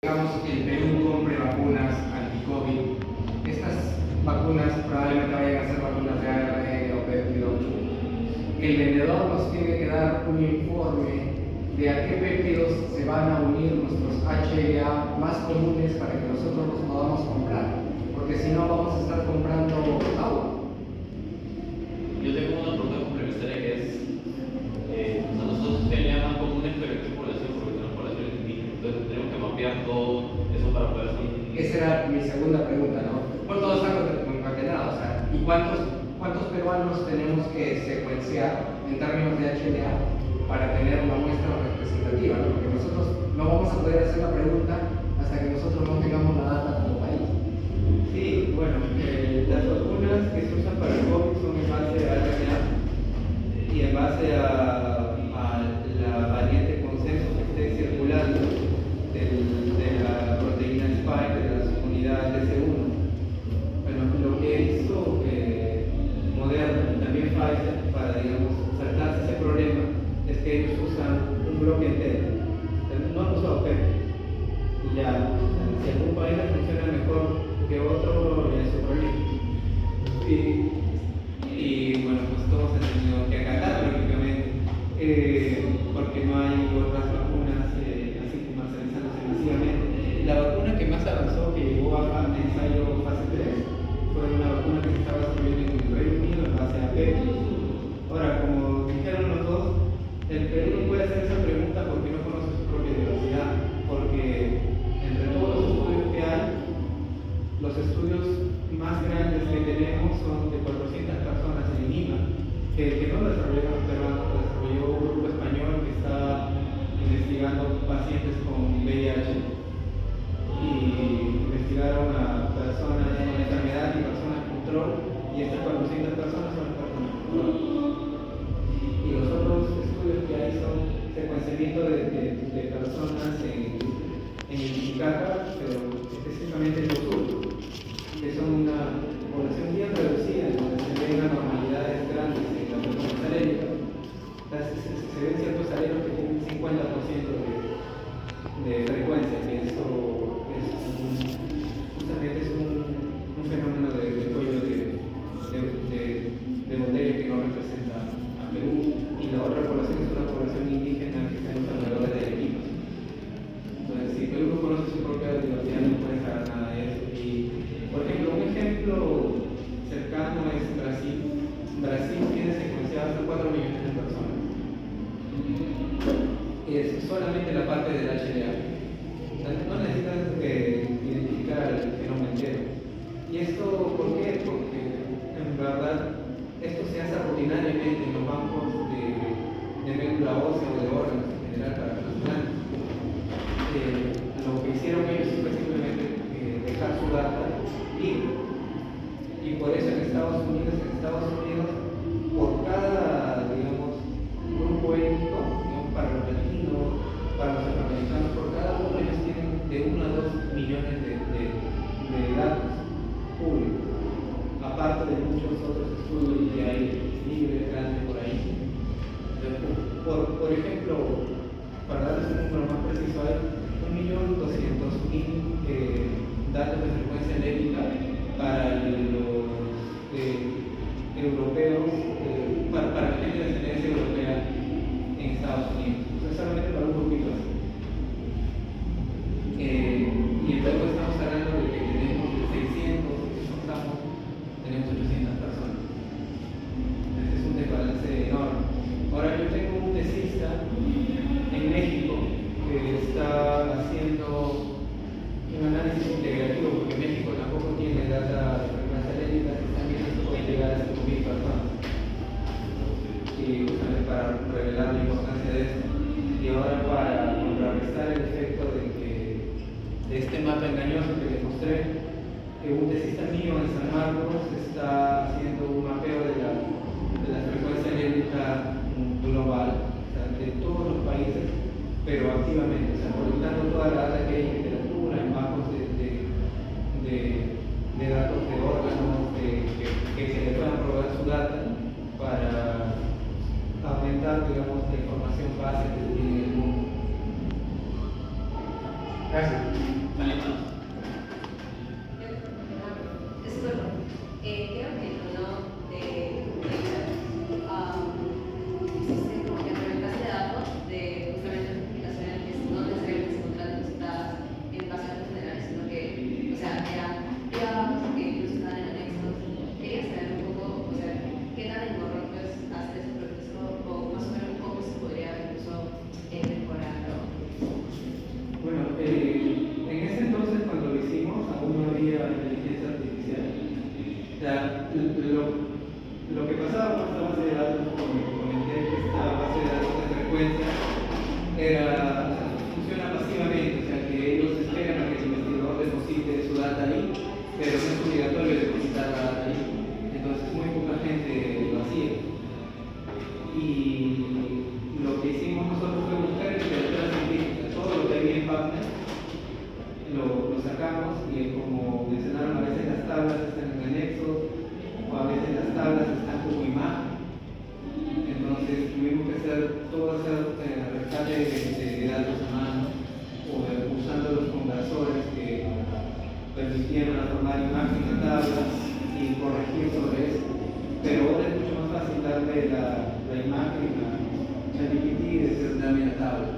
Digamos que el Perú compre vacunas anti-COVID, estas vacunas probablemente vayan a ser vacunas de ARN o péptido. El vendedor nos tiene que dar un informe de a qué péptidos se van a unir nuestros HLA más comunes para que nosotros los podamos comprar, porque si no vamos a estar comprando agua. Yo tengo una pregunta complementaria que es, nosotros se llaman comunes, pero ¿en qué población? Porque tenemos poblaciones indígenas, entonces tenemos que mapear todo eso para poder hacer un... Esa era mi segunda pregunta, ¿no? Bueno, todo está concatenado, o sea, ¿y cuántos peruanos tenemos que secuenciar en términos de HLA para tener una muestra representativa, ¿no? Porque nosotros no vamos a poder hacer la pregunta hasta que nosotros no tengamos la data como país. Sí, bueno, las vacunas que se usan para el COVID son en base a RNA y en base a la variante consenso que esté circulando de la proteína spike de las unidades DC1. Bueno, lo que hizo Moderna y también Pfizer para, digamos, saltarse ese problema es que ellos usan un bloque entero. No han usado PEP. Ya, si algún país le funciona mejor que otro, ya es su problema. Y bueno, pues todos han tenido que acatar, lógicamente, porque no hay otras vacunas así comercializándose masivamente. La vacuna que más avanzó, que llegó a ensayo fase 3, fue una vacuna que se estaba desarrollando en el Reino Unido en base a PEP. Ahora, como dijeron los dos, el Perú no puede hacer esa pregunta porque no conoce su propia diversidad, porque entre todos los estudios que hay, los estudios más grandes que tenemos son de 400 personas en Lima, que no lo desarrollaron los peruanos, lo desarrolló un grupo español que está investigando pacientes con VIH y investigaron a personas con enfermedad y personas control, y estas 400 personas son las personas control. Y los otros estudios que hay son secuenciamiento de personas en el Titicaca, pero específicamente en los sur, que son una población bien reducida, donde se ven anormalidades grandes en la personas alérgicas. Se ven ciertos alelos que tienen 50% de frecuencia, que eso justamente es un fenómeno de cuello de botella que no representa a Perú. Y la otra población es una población indígena que está en alrededor de Arequipa. Entonces, si Perú no conoce su propia diversidad, no puede saber nada de eso. Y, por ejemplo, un ejemplo cercano es Brasil. Brasil tiene secuenciadas a 4 millones de personas. Y es solamente la parte del HLA. O sea, no necesitas identificar al genoma entero. ¿Y esto por qué? Porque en verdad esto se hace rutinariamente en los bancos de médula ósea o de órganos en general para trasplantes. Lo que hicieron ellos fue simplemente dejar su data libre. Y por eso en Estados Unidos, por cada, digamos, grupo étnico, digamos, para los latinos, para los afroamericanos, por cada uno ellos tienen de 1 a 2 millones de datos públicos, aparte de muchos otros estudios que hay libres, grandes por ahí. Por ejemplo, para darles un número más preciso, hay 1.200.000 datos de frecuencia alérgica para los europeos, para la gente de ascendencia europea en Estados Unidos. Entonces, solamente para un grupito así. Y en Perú estamos hablando de que tenemos 600, tenemos 800 personas. Entonces, es un desbalance enorme. Ahora, yo tengo un tesista en México que está haciendo un análisis integrativo, porque México tampoco tiene data de frecuencia alérgica, y también se puede llegar a 5.000 personas. Y justamente para revelar la importancia de esto. Y ahora, para contrarrestar el efecto de este mapa engañoso que les mostré, un tesista mío en San Marcos está haciendo un mapeo de la frecuencia alérgica global, o sea, de todos los países, pero activamente, o sea, colectando toda la data que hay en literatura, en bancos de datos de órganos, que se le puedan probar su data para aumentar, digamos, la información base que se tiene en el mundo. Gracias. ¿Alguien más? Creo que uno de existe como que una base de datos de justamente las publicaciones que no necesariamente se encuentran depositadas en base a datos generales, sino que, o sea, eran privados, que incluso estaban en anexos. Quería saber un poco, o sea, qué tan engorroso es hacer ese proceso, o más o menos cómo se podría incluso mejorarlo. Bueno, en ese entonces cuando lo hicimos aún no había inteligencia artificial. O sea, lo que pasaba con esta base de datos, como comenté, que esta base de datos de frecuencia funciona pasivamente, o sea que ellos esperan a que el investigador deposite su data ahí, pero no es obligatorio depositar la data ahí. Entonces muy poca gente lo hacía. Y lo que hicimos nosotros fue buscar literatura científica, todo lo que había en PubMed lo sacamos, y como mencionaron, a veces las tablas están en anexos, o a veces las tablas están como imagen. Entonces tuvimos que hacer todo ese rescate de datos a mano, o usando los conversores que permitieron formar imagen a tablas y corregir sobre eso. Pero ahora es mucho más fácil darle la imagen a ChatGPT y decir dame la tabla.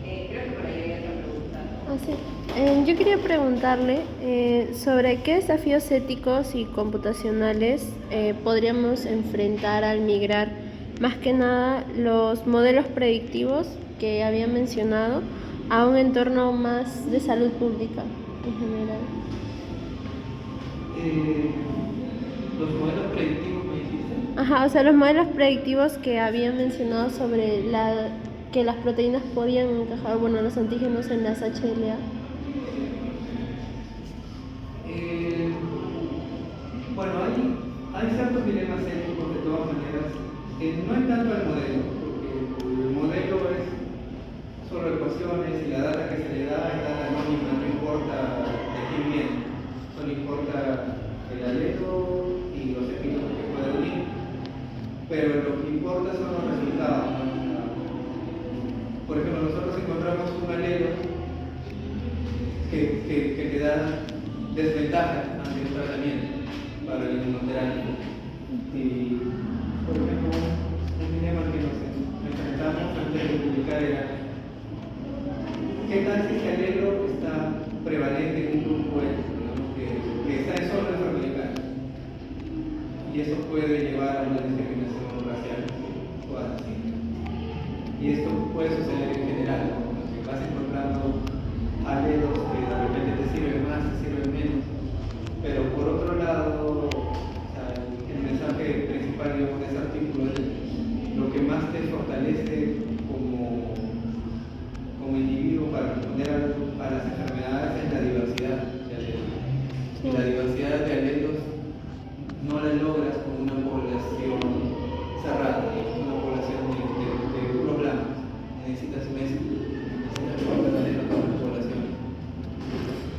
Creo que por ahí hay otra pregunta. Ah, sí. Yo quería preguntarle sobre qué desafíos éticos y computacionales podríamos enfrentar al migrar más que nada los modelos predictivos que había mencionado a un entorno más de salud pública en general. Los modelos predictivos me dijiste. Ajá, o sea, los modelos predictivos que había mencionado sobre que las proteínas podían encajar, bueno, los antígenos en las HLA. Bueno, hay ciertos dilemas éticos de todas maneras. No es tanto el modelo, porque el modelo es solo ecuaciones y la data que se le da es data anónima, no importa de quién viene, solo importa el alelo y los epítopos que puede unir. Pero lo que importa son los resultados, ¿no? Por ejemplo, nosotros encontramos un alelo que le da desventaja ante el tratamiento para la inmunoterapia. Y, por ejemplo, un dilema que nos enfrentamos antes de publicar era: ¿qué tal si ese alelo está prevalente en un grupo digamos, que está en solo afroamericano? Y eso puede llevar a una discriminación racial o así. Y esto puede suceder en general, ¿no? Que vas encontrando alelos que de repente te sirven más, te sirven menos. Pero por otro lado, o sea, el mensaje principal de este artículo es: lo que más te fortalece como individuo para responder a las enfermedades es la diversidad de alelos. Y la diversidad de alelos no la logras con una población cerrada, una población de puros blancos. Necesitas cortar alelos con una población.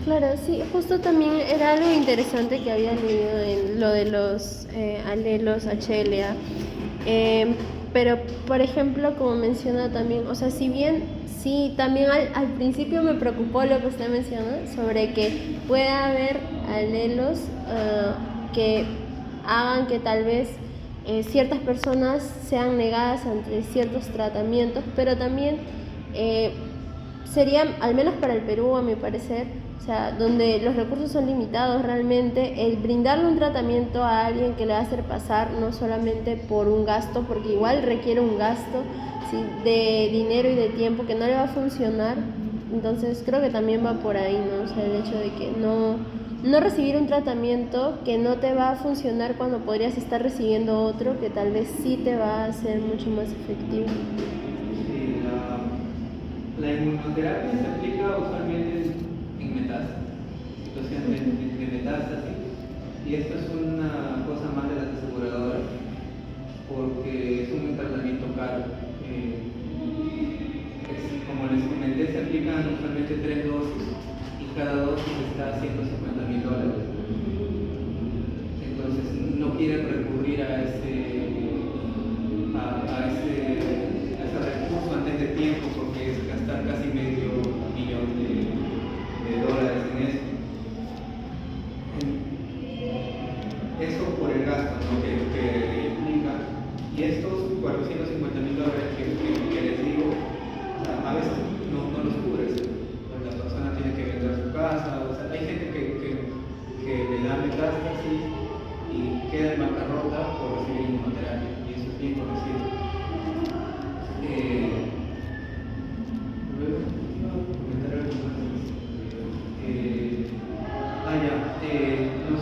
Claro, sí, justo también era algo interesante que había leído en lo de los alelos HLA. Pero, por ejemplo, como menciona también, o sea, si bien sí, también al principio me preocupó lo que usted mencionó sobre que pueda haber alelos que hagan que tal vez ciertas personas sean negadas ante ciertos tratamientos, pero también sería, al menos para el Perú, a mi parecer, o sea, donde los recursos son limitados realmente, el brindarle un tratamiento a alguien que le va a hacer pasar no solamente por un gasto, porque igual requiere un gasto, ¿sí?, de dinero y de tiempo que no le va a funcionar. Entonces creo que también va por ahí, ¿no? O sea, el hecho de que no recibir un tratamiento que no te va a funcionar cuando podrías estar recibiendo otro que tal vez sí te va a ser mucho más efectivo. Sí, la inmunoterapia se aplica usualmente en metástasis, situaciones de metástasis, y esto es una cosa más de las aseguradoras, porque es un tratamiento caro. Como les comenté, se aplican usualmente 3 dosis y cada dosis está a $150,000. Entonces no quieren recurrir a ese recurso antes de tiempo, porque es gastar casi $500,000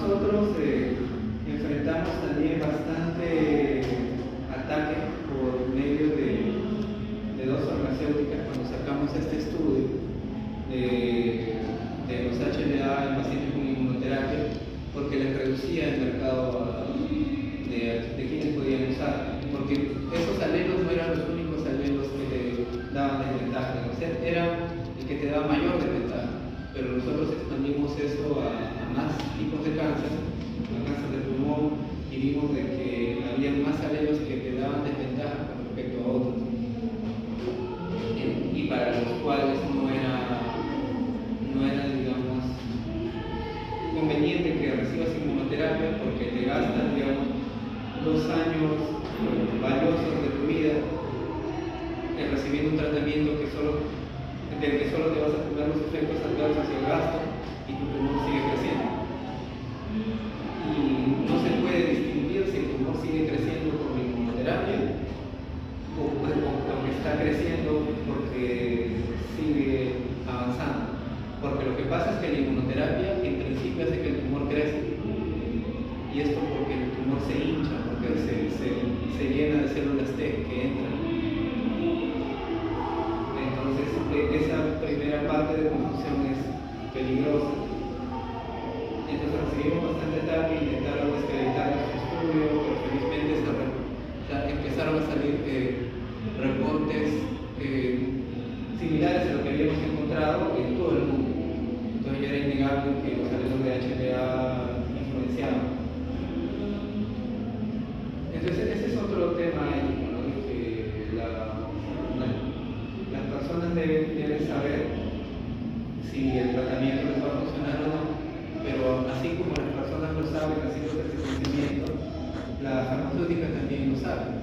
nosotros enfrentamos también bastante ataque por medio de dos farmacéuticas cuando sacamos este estudio de los HLA en pacientes con inmunoterapia, porque les reducía el mercado de quienes podían usar, porque esos alelos no eran los únicos alelos que te daban desventaja, era el que te daba mayor desventaja, pero nosotros expandimos eso a más tipos de cáncer, a cáncer de pulmón, y vimos de que había más alelos que te daban desventaja con respecto a otros, y para los cuales no era, digamos, conveniente que recibas inmunoterapia porque te gastas, digamos, 2 años valiosos de tu vida recibiendo un tratamiento del que solo te vas a tener los efectos adversos y el gasto, y tu tumor sigue creciendo. Y no se puede distinguir si el tumor sigue creciendo por la inmunoterapia o que está creciendo porque sigue avanzando. Porque lo que pasa es que la inmunoterapia en principio hace que el tumor crezca. Y esto porque el tumor se hincha, porque se llena de células T que entran. Entonces, esa primera parte de confusión es peligrosa. Entonces recibimos bastante ataque, intentaron desacreditar nuestro estudio, pero felizmente empezaron a salir reportes similares a lo que habíamos encontrado en todo el mundo. Entonces ya era innegable que los alelos de HLA influenciaban. Entonces ese es otro tema ético, ¿no? Que las personas deben saber si el tratamiento les va a funcionar o no, pero así como las personas lo saben haciendo ese conocimiento, las farmacéuticas también lo saben.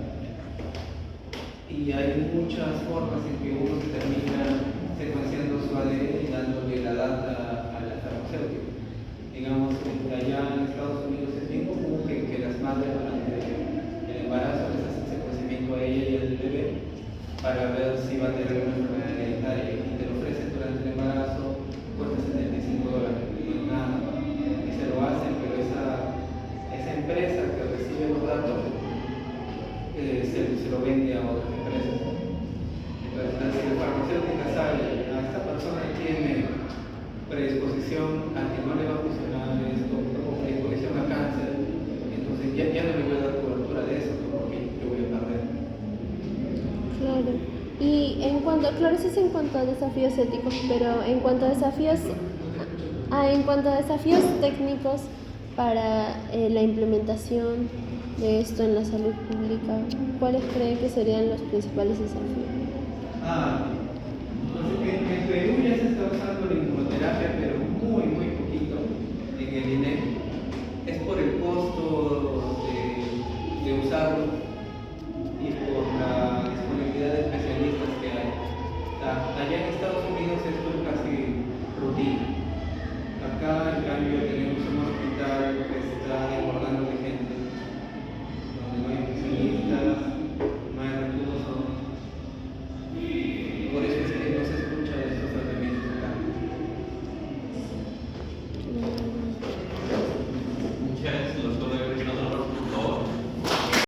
Y hay muchas formas en que uno se termina secuenciando su ADN y dándole la data a la farmacéutica. Digamos, allá en Estados Unidos es bien común que las madres durante el embarazo les hacen secuenciamiento a ella y al bebé para ver si va a tener una enfermedad hereditaria, y te lo ofrecen durante el embarazo, cuesta $75, no es nada, y se lo hacen, pero esa empresa que recibe los datos se lo vende a otras empresas. Entonces, si la farmacéutica sabe a esta persona tiene predisposición a que no le va a funcionar esto, o predisposición a cáncer, entonces ya no le voy a dar cobertura de eso, ¿no? Porque yo voy a perder. Claro. Y claro, eso es en cuanto a desafíos éticos, pero en cuanto a desafíos técnicos para la implementación de esto en la salud pública, ¿cuáles creen que serían los principales desafíos? Entonces en Perú ya se está usando la inmunoterapia, pero muy, muy poquito en el INEC. Es por el costo de usarlo y por la disponibilidad de especialistas que hay. Allá en Estados Unidos esto es